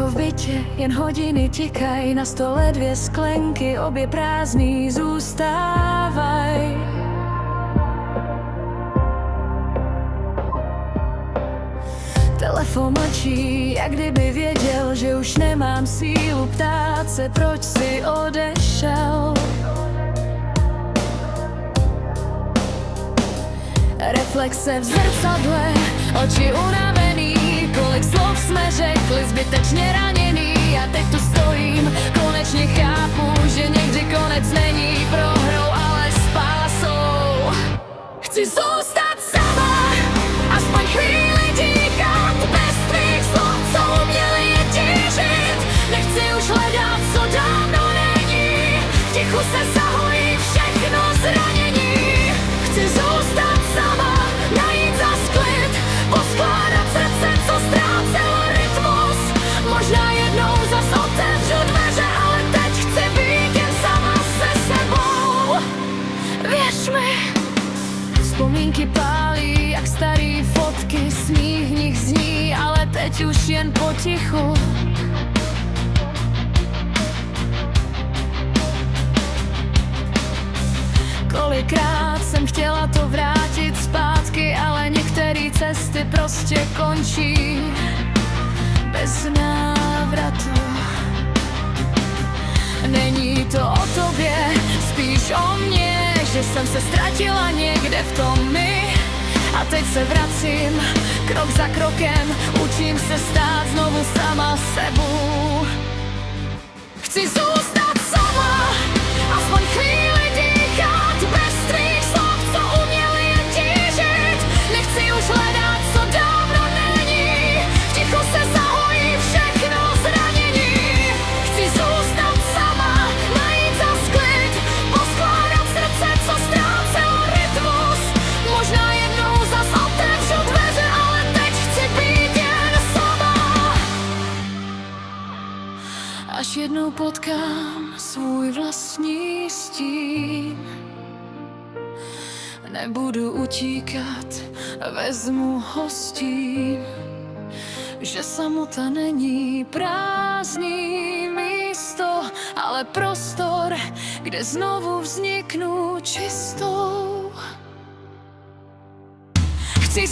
Ticho v bytě, jen hodiny tikají, na stole 2 sklenky, obě prázdný zůstávaj. Telefon mlčí, jak kdyby věděl, že už nemám sílu ptát se, proč jsi odešel. Reflexe v zrcadle, oči unavený, kolik slov jsme řekli, zbytečně raněný. A teď tu stojím, konečně chápu, že někdy konec není prohrou, ale spásou. Chci zůstat sama, aspoň chvíli dýchat, bez tvých slov, co uměli je tížit. Nechci už hledat, co dávno není, v tichu se zahojí všechno zranění. Chci zůstat sama, najít zas klid, poskládat srdce, co ztrácelo rytmus. Možná jednou zas otevřu dveře, ale teď chci být jen sama se sebou. Věř mi, vzpomínky pálí jak starý fotky, smích v nich zní, ale teď už jen potichu. Kolikrát jsem chtěla to vrátit zpátky, ale některé cesty prostě končí bez návratu. Není to o tobě, spíš o mně, že jsem se ztratila někde v tom my. A teď se vracím, krok za krokem, učím se stát znovu sama sebou. Chci zůstat sama, aspoň chvíli dýchat, bez tvých slov, co uměli jen tížit. Nechci už hledat, co dávno není, v tichu se zahojí všechno zranění. Chci zůstat sama, najít zas klid, poskládat srdce, co ztrácelo rytmus. Možná jednou zas otevřu dveře, ale teď chci být jen sama. Až jednou potkám svůj vlastní stín, nebudu utíkat, vezmu ho s tím, že samota není prázdný místo, ale prostor, kde znovu vzniknu čistou. Chci